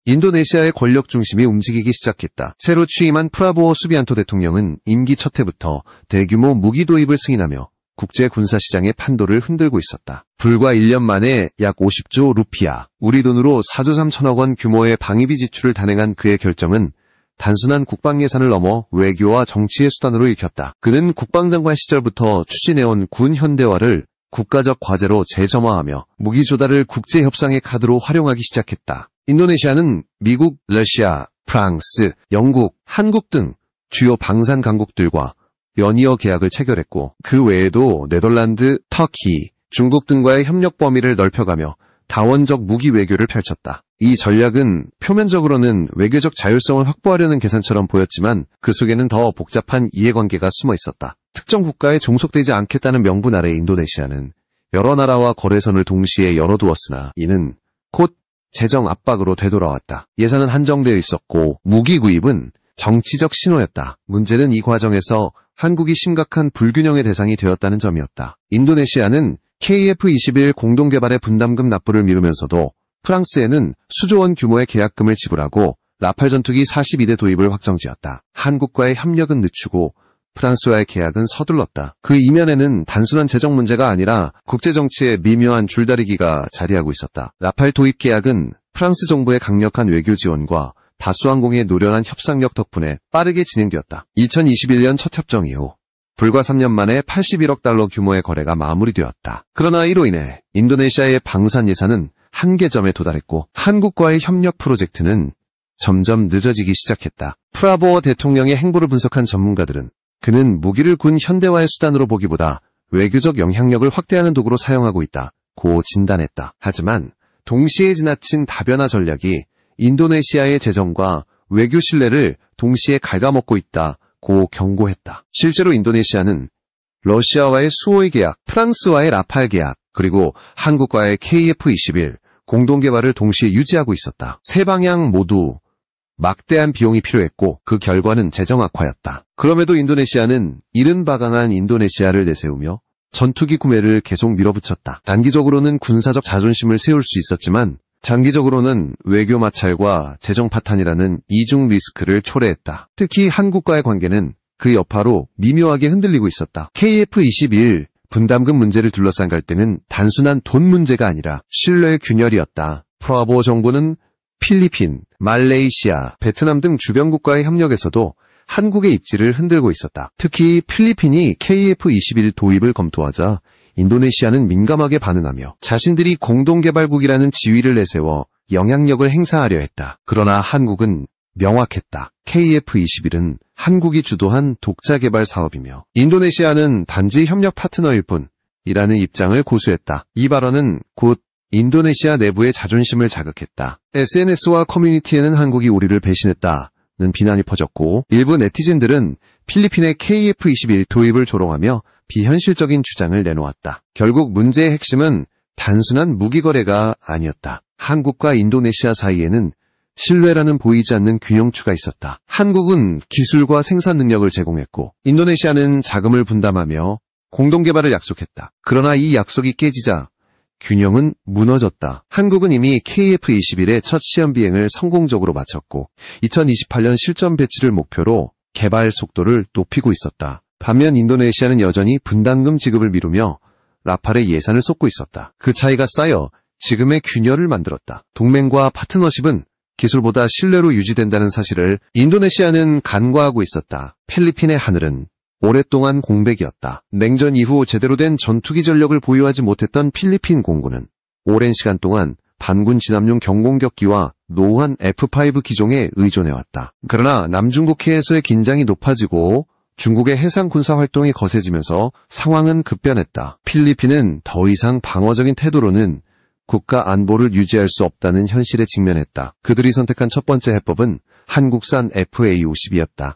인도네시아의 권력 중심이 움직이기 시작했다. 새로 취임한 프라보오 수비안토 대통령은 임기 첫 해부터 대규모 무기 도입을 승인하며 국제 군사시장의 판도를 흔들고 있었다. 불과 1년 만에 약 50조 루피아, 우리 돈으로 4조 3천억 원 규모의 방위비 지출을 단행한 그의 결정은 단순한 국방 예산을 넘어 외교와 정치의 수단으로 읽혔다. 그는 국방장관 시절부터 추진해온 군 현대화를 국가적 과제로 재점화하며 무기 조달을 국제 협상의 카드로 활용하기 시작했다. 인도네시아는 미국, 러시아, 프랑스, 영국, 한국 등 주요 방산 강국들과 연이어 계약을 체결했고 그 외에도 네덜란드, 터키, 중국 등과의 협력 범위를 넓혀가며 다원적 무기 외교를 펼쳤다. 이 전략은 표면적으로는 외교적 자율성을 확보하려는 계산처럼 보였지만 그 속에는 더 복잡한 이해관계가 숨어 있었다. 특정 국가에 종속되지 않겠다는 명분 아래 인도네시아는 여러 나라와 거래선을 동시에 열어두었으나 이는 곧 재정 압박으로 되돌아왔다. 예산은 한정되어 있었고 무기 구입은 정치적 신호였다. 문제는 이 과정에서 한국이 심각한 불균형의 대상이 되었다는 점이었다. 인도네시아는 KF-21 공동개발의 분담금 납부를 미루면서도 프랑스에는 수조 원 규모의 계약금을 지불하고 라팔 전투기 42대 도입을 확정지었다. 한국과의 협력은 늦추고 프랑스와의 계약은 서둘렀다. 그 이면에는 단순한 재정 문제가 아니라 국제정치의 미묘한 줄다리기가 자리하고 있었다. 라팔 도입 계약은 프랑스 정부의 강력한 외교 지원과 다수항공의 노련한 협상력 덕분에 빠르게 진행되었다. 2021년 첫 협정 이후 불과 3년 만에 81억 달러 규모의 거래가 마무리되었다. 그러나 이로 인해 인도네시아의 방산 예산은 한계점에 도달했고 한국과의 협력 프로젝트는 점점 늦어지기 시작했다. 프라보오 대통령의 행보를 분석한 전문가들은 그는 무기를 군 현대화의 수단으로 보기보다 외교적 영향력을 확대하는 도구로 사용하고 있다고 진단했다. 하지만 동시에 지나친 다변화 전략이 인도네시아의 재정과 외교 신뢰를 동시에 갉아먹고 있다고 경고했다. 실제로 인도네시아는 러시아와의 수호의 계약, 프랑스와의 라팔 계약, 그리고 한국과의 KF-21 공동개발을 동시에 유지하고 있었다. 세 방향 모두 막대한 비용이 필요했고 그 결과는 재정 악화였다. 그럼에도 인도네시아는 이른 바강한 인도네시아를 내세우며 전투기 구매를 계속 밀어붙였다. 단기적으로는 군사적 자존심을 세울 수 있었지만 장기적으로는 외교 마찰과 재정 파탄이라는 이중 리스크를 초래했다. 특히 한국과의 관계는 그 여파로 미묘하게 흔들리고 있었다. KF-21 분담금 문제를 둘러싼 갈등은 단순한 돈 문제가 아니라 신뢰의 균열이었다. 프라보오 정부는 필리핀, 말레이시아, 베트남 등 주변 국가의 협력에서도 한국의 입지를 흔들고 있었다. 특히 필리핀이 KF-21 도입을 검토하자 인도네시아는 민감하게 반응하며 자신들이 공동개발국이라는 지위를 내세워 영향력을 행사하려 했다. 그러나 한국은 명확했다. KF-21은 한국이 주도한 독자 개발 사업이며 인도네시아는 단지 협력 파트너일 뿐이라는 입장을 고수했다. 이 발언은 곧 인도네시아 내부의 자존심을 자극했다. SNS와 커뮤니티에는 한국이 우리를 배신했다는 비난이 퍼졌고 일부 네티즌들은 필리핀의 KF-21 도입을 조롱하며 비현실적인 주장을 내놓았다. 결국 문제의 핵심은 단순한 무기 거래가 아니었다. 한국과 인도네시아 사이에는 신뢰라는 보이지 않는 균형추가 있었다. 한국은 기술과 생산 능력을 제공했고 인도네시아는 자금을 분담하며 공동개발을 약속했다. 그러나 이 약속이 깨지자 균형은 무너졌다. 한국은 이미 KF-21의 첫 시험 비행을 성공적으로 마쳤고 2028년 실전 배치를 목표로 개발 속도를 높이고 있었다. 반면 인도네시아는 여전히 분담금 지급을 미루며 라팔의 예산을 쏟고 있었다. 그 차이가 쌓여 지금의 균열을 만들었다. 동맹과 파트너십은 기술보다 신뢰로 유지된다는 사실을 인도네시아는 간과하고 있었다. 필리핀의 하늘은 오랫동안 공백이었다. 냉전 이후 제대로 된 전투기 전력을 보유하지 못했던 필리핀 공군은 오랜 시간 동안 반군 진압용 경공격기와 노후한 F-5 기종에 의존해왔다. 그러나 남중국 해에서의 긴장이 높아지고 중국의 해상 군사 활동이 거세지면서 상황은 급변했다. 필리핀은 더 이상 방어적인 태도로는 국가 안보를 유지할 수 없다는 현실에 직면했다. 그들이 선택한 첫 번째 해법은 한국산 FA-50이었다.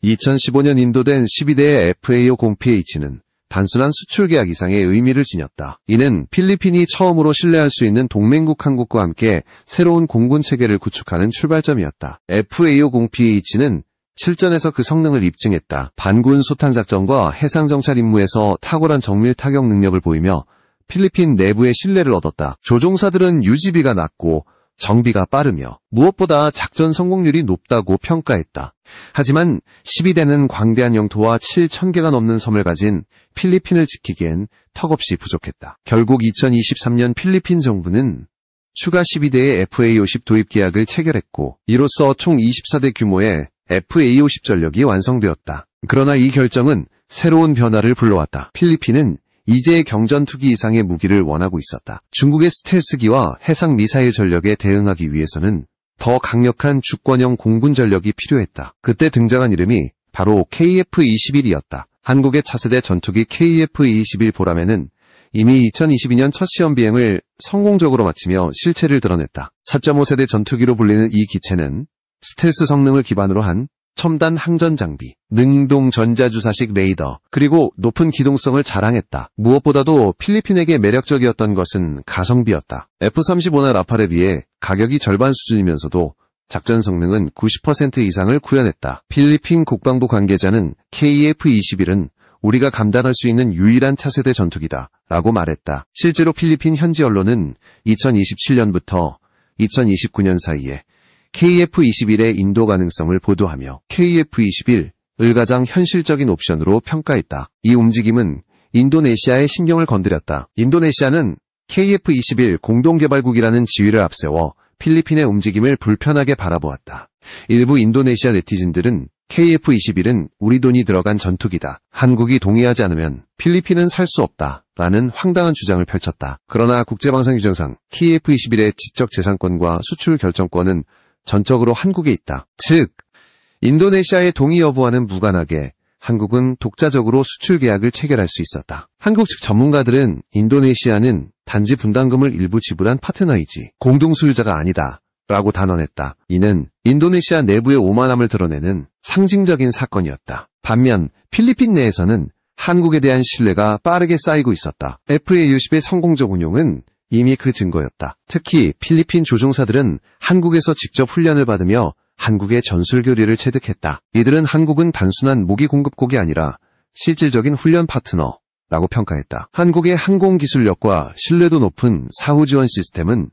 2015년 인도된 12대의 FA-50PH는 단순한 수출 계약 이상의 의미를 지녔다. 이는 필리핀이 처음으로 신뢰할 수 있는 동맹국 한국과 함께 새로운 공군 체계를 구축하는 출발점이었다. FA-50PH는 실전에서 그 성능을 입증했다. 반군 소탕 작전과 해상 정찰 임무에서 탁월한 정밀 타격 능력을 보이며 필리핀 내부의 신뢰를 얻었다. 조종사들은 유지비가 낮고 정비가 빠르며 무엇보다 작전 성공률이 높다고 평가했다. 하지만 12대는 광대한 영토와 7,000개가 넘는 섬을 가진 필리핀을 지키기엔 턱없이 부족했다. 결국 2023년 필리핀 정부는 추가 12대의 FA-50 도입 계약을 체결했고 이로써 총 24대 규모의 FA-50 전력이 완성되었다. 그러나 이 결정은 새로운 변화를 불러왔다. 필리핀은 이제 경전투기 이상의 무기를 원하고 있었다. 중국의 스텔스기와 해상 미사일 전력에 대응하기 위해서는 더 강력한 주권형 공군 전력이 필요했다. 그때 등장한 이름이 바로 KF-21이었다. 한국의 차세대 전투기 KF-21 보람에는 이미 2022년 첫 시험 비행을 성공적으로 마치며 실체를 드러냈다. 4.5세대 전투기로 불리는 이 기체는 스텔스 성능을 기반으로 한 첨단 항전 장비, 능동 전자주사식 레이더, 그리고 높은 기동성을 자랑했다. 무엇보다도 필리핀에게 매력적이었던 것은 가성비였다. F-35나 라팔에 비해 가격이 절반 수준이면서도 작전 성능은 90% 이상을 구현했다. 필리핀 국방부 관계자는 KF-21은 우리가 감당할 수 있는 유일한 차세대 전투기다 라고 말했다. 실제로 필리핀 현지 언론은 2027년부터 2029년 사이에 KF-21의 인도 가능성을 보도하며 KF-21을 가장 현실적인 옵션으로 평가했다. 이 움직임은 인도네시아의 신경을 건드렸다. 인도네시아는 KF-21 공동개발국이라는 지위를 앞세워 필리핀의 움직임을 불편하게 바라보았다. 일부 인도네시아 네티즌들은 KF-21은 우리 돈이 들어간 전투기다. 한국이 동의하지 않으면 필리핀은 살 수 없다. 라는 황당한 주장을 펼쳤다. 그러나 국제방산규정상 KF-21의 지적재산권과 수출 결정권은 전적으로 한국에 있다. 즉, 인도네시아의 동의 여부와는 무관하게 한국은 독자적으로 수출 계약을 체결할 수 있었다. 한국 측 전문가들은 인도네시아는 단지 분담금을 일부 지불한 파트너이지 공동소유자가 아니다. 라고 단언했다. 이는 인도네시아 내부의 오만함을 드러내는 상징적인 사건이었다. 반면 필리핀 내에서는 한국에 대한 신뢰가 빠르게 쌓이고 있었다. FA-50의 성공적 운용은 이미 그 증거였다. 특히 필리핀 조종사들은 한국에서 직접 훈련을 받으며 한국의 전술교류를 체득했다. 이들은 한국은 단순한 무기 공급국이 아니라 실질적인 훈련 파트너라고 평가했다. 한국의 항공기술력과 신뢰도 높은 사후 지원 시스템은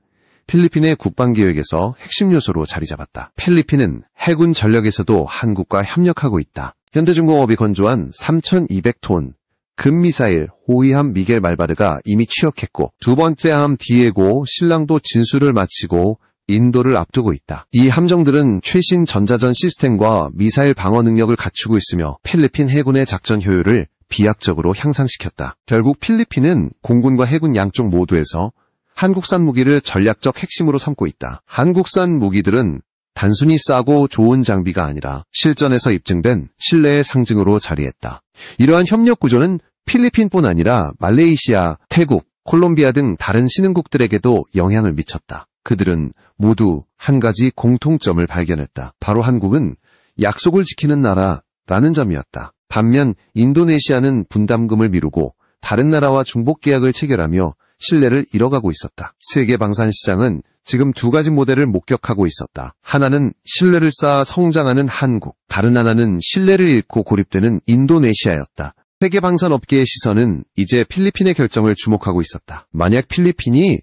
필리핀의 국방계획에서 핵심 요소로 자리 잡았다. 필리핀은 해군 전력에서도 한국과 협력하고 있다. 현대중공업이 건조한 3,200톤 금미사일 호위함 미겔 말바르가 이미 취역했고 두 번째 함 디에고 신랑도 진수를 마치고 인도를 앞두고 있다. 이 함정들은 최신 전자전 시스템과 미사일 방어 능력을 갖추고 있으며 필리핀 해군의 작전 효율을 비약적으로 향상시켰다. 결국 필리핀은 공군과 해군 양쪽 모두에서 한국산 무기를 전략적 핵심으로 삼고 있다. 한국산 무기들은 단순히 싸고 좋은 장비가 아니라 실전에서 입증된 신뢰의 상징으로 자리했다. 이러한 협력 구조는 필리핀뿐 아니라 말레이시아, 태국, 콜롬비아 등 다른 신흥국들에게도 영향을 미쳤다. 그들은 모두 한 가지 공통점을 발견했다. 바로 한국은 약속을 지키는 나라라는 점이었다. 반면 인도네시아는 분담금을 미루고 다른 나라와 중복 계약을 체결하며 신뢰를 잃어가고 있었다. 세계 방산 시장은 지금 두 가지 모델을 목격하고 있었다. 하나는 신뢰를 쌓아 성장하는 한국, 다른 하나는 신뢰를 잃고 고립되는 인도네시아였다. 세계 방산 업계의 시선은 이제 필리핀의 결정을 주목하고 있었다. 만약 필리핀이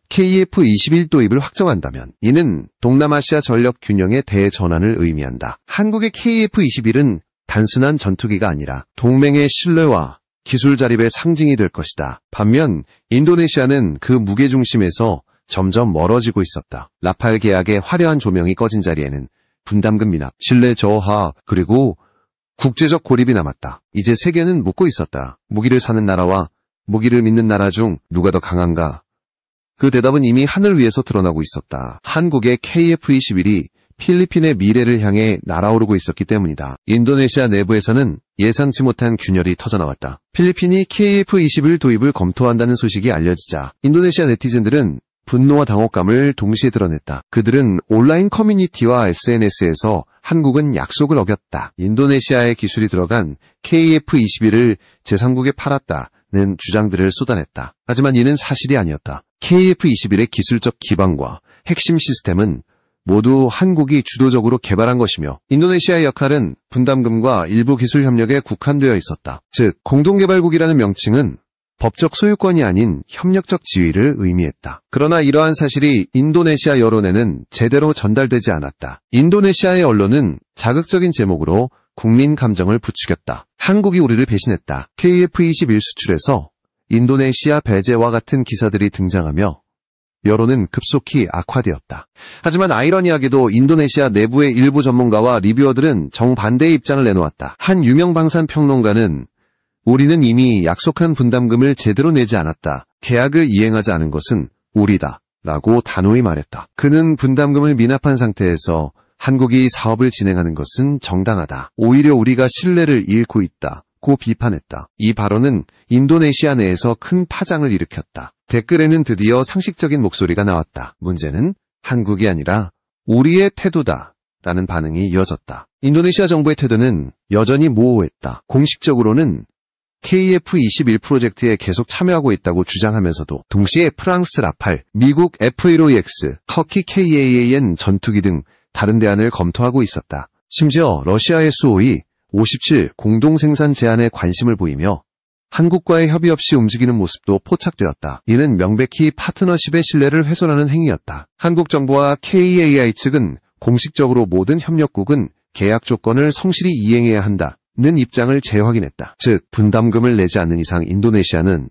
KF-21 도입을 확정한다면 이는 동남아시아 전력 균형의 대전환을 의미한다. 한국의 KF-21은 단순한 전투기가 아니라 동맹의 신뢰와 기술 자립의 상징이 될 것이다. 반면 인도네시아는 그 무게중심에서 점점 멀어지고 있었다. 라팔 계약의 화려한 조명이 꺼진 자리에는 분담금 미납, 신뢰 저하, 그리고 국제적 고립이 남았다. 이제 세계는 묻고 있었다. 무기를 사는 나라와 무기를 믿는 나라 중 누가 더 강한가? 그 대답은 이미 하늘 위에서 드러나고 있었다. 한국의 KF-21이 필리핀의 미래를 향해 날아오르고 있었기 때문이다. 인도네시아 내부에서는 예상치 못한 균열이 터져나왔다. 필리핀이 KF-21 도입을 검토한다는 소식이 알려지자 인도네시아 네티즌들은 분노와 당혹감을 동시에 드러냈다. 그들은 온라인 커뮤니티와 SNS에서 한국은 약속을 어겼다. 인도네시아의 기술이 들어간 KF-21을 제3국에 팔았다는 주장들을 쏟아냈다. 하지만 이는 사실이 아니었다. KF-21의 기술적 기반과 핵심 시스템은 모두 한국이 주도적으로 개발한 것이며 인도네시아의 역할은 분담금과 일부 기술 협력에 국한되어 있었다. 즉, 공동개발국이라는 명칭은 법적 소유권이 아닌 협력적 지위를 의미했다. 그러나 이러한 사실이 인도네시아 여론에는 제대로 전달되지 않았다. 인도네시아의 언론은 자극적인 제목으로 국민 감정을 부추겼다. 한국이 우리를 배신했다. KF-21 수출에서 인도네시아 배제와 같은 기사들이 등장하며 여론은 급속히 악화되었다. 하지만 아이러니하게도 인도네시아 내부의 일부 전문가와 리뷰어들은 정반대의 입장을 내놓았다. 한 유명 방산 평론가는 우리는 이미 약속한 분담금을 제대로 내지 않았다. 계약을 이행하지 않은 것은 우리다. 라고 단호히 말했다. 그는 분담금을 미납한 상태에서 한국이 사업을 진행하는 것은 정당하다. 오히려 우리가 신뢰를 잃고 있다. 고 비판했다. 이 발언은 인도네시아 내에서 큰 파장을 일으켰다. 댓글에는 드디어 상식적인 목소리가 나왔다. 문제는 한국이 아니라 우리의 태도다. 라는 반응이 이어졌다. 인도네시아 정부의 태도는 여전히 모호했다. 공식적으로는 KF-21 프로젝트에 계속 참여하고 있다고 주장하면서도 동시에 프랑스 라팔, 미국 F-15EX, 터키 KAAN 전투기 등 다른 대안을 검토하고 있었다. 심지어 러시아의 수호이 57 공동생산 제안에 관심을 보이며 한국과의 협의 없이 움직이는 모습도 포착되었다. 이는 명백히 파트너십의 신뢰를 훼손하는 행위였다. 한국 정부와 KAI 측은 공식적으로 모든 협력국은 계약 조건을 성실히 이행해야 한다는 입장을 재확인했다. 즉, 분담금을 내지 않는 이상 인도네시아는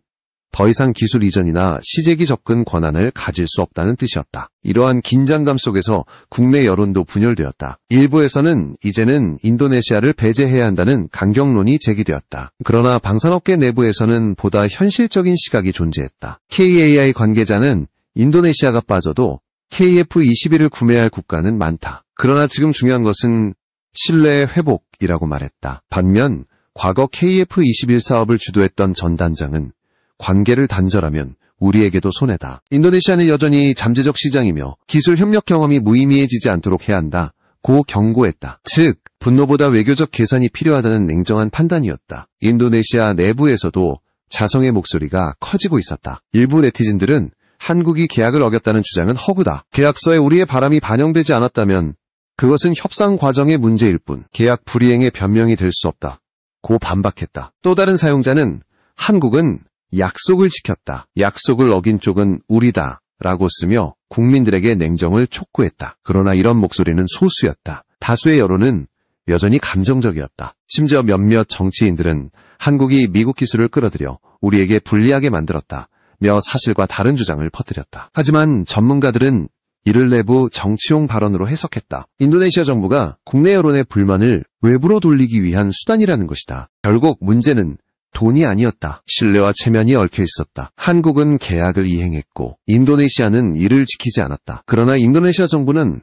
더 이상 기술 이전이나 시제기 접근 권한을 가질 수 없다는 뜻이었다. 이러한 긴장감 속에서 국내 여론도 분열되었다. 일부에서는 이제는 인도네시아를 배제해야 한다는 강경론이 제기되었다. 그러나 방산업계 내부에서는 보다 현실적인 시각이 존재했다. KAI 관계자는 인도네시아가 빠져도 KF-21을 구매할 국가는 많다. 그러나 지금 중요한 것은 신뢰의 회복이라고 말했다. 반면 과거 KF-21 사업을 주도했던 전 단장은 관계를 단절하면 우리에게도 손해다. 인도네시아는 여전히 잠재적 시장이며 기술 협력 경험이 무의미해지지 않도록 해야 한다고 경고했다. 즉, 분노보다 외교적 계산이 필요하다는 냉정한 판단이었다. 인도네시아 내부에서도 자성의 목소리가 커지고 있었다. 일부 네티즌들은 한국이 계약을 어겼다는 주장은 허구다. 계약서에 우리의 바람이 반영되지 않았다면 그것은 협상 과정의 문제일 뿐 계약 불이행의 변명이 될 수 없다. 고 반박했다. 또 다른 사용자는 한국은 약속을 지켰다. 약속을 어긴 쪽은 우리다. 라고 쓰며 국민들에게 냉정을 촉구했다. 그러나 이런 목소리는 소수였다. 다수의 여론은 여전히 감정적이었다. 심지어 몇몇 정치인들은 한국이 미국 기술을 끌어들여 우리에게 불리하게 만들었다. 며 사실과 다른 주장을 퍼뜨렸다. 하지만 전문가들은 이를 내부 정치용 발언으로 해석했다. 인도네시아 정부가 국내 여론의 불만을 외부로 돌리기 위한 수단이라는 것이다. 결국 문제는 돈이 아니었다. 신뢰와 체면이 얽혀 있었다. 한국은 계약을 이행했고 인도네시아는 이를 지키지 않았다. 그러나 인도네시아 정부는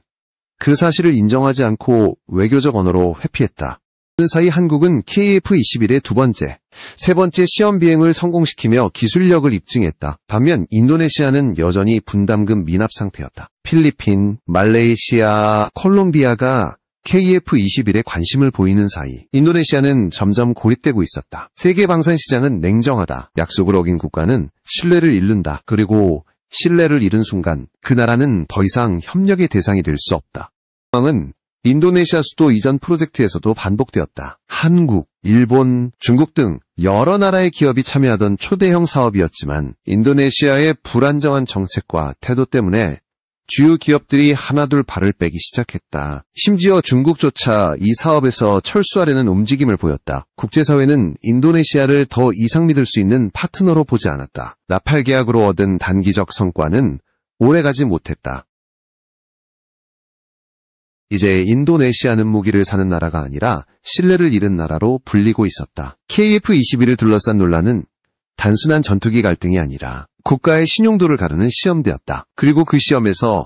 그 사실을 인정하지 않고 외교적 언어로 회피했다. 그 사이 한국은 KF-21의 두 번째, 세 번째 시험 비행을 성공시키며 기술력을 입증했다. 반면 인도네시아는 여전히 분담금 미납 상태였다. 필리핀, 말레이시아, 콜롬비아가 KF-21에 관심을 보이는 사이 인도네시아는 점점 고립되고 있었다. 세계 방산 시장은 냉정하다. 약속을 어긴 국가는 신뢰를 잃는다. 그리고 신뢰를 잃은 순간 그 나라는 더 이상 협력의 대상이 될 수 없다. 상황은 인도네시아 수도 이전 프로젝트에서도 반복되었다. 한국, 일본, 중국 등 여러 나라의 기업이 참여하던 초대형 사업이었지만 인도네시아의 불안정한 정책과 태도 때문에 주요 기업들이 하나둘 발을 빼기 시작했다. 심지어 중국조차 이 사업에서 철수하려는 움직임을 보였다. 국제사회는 인도네시아를 더 이상 믿을 수 있는 파트너로 보지 않았다. 라팔 계약으로 얻은 단기적 성과는 오래가지 못했다. 이제 인도네시아는 무기를 사는 나라가 아니라 신뢰를 잃은 나라로 불리고 있었다. KF-21을 둘러싼 논란은 단순한 전투기 갈등이 아니라 국가의 신용도를 가르는 시험대였다. 그리고 그 시험에서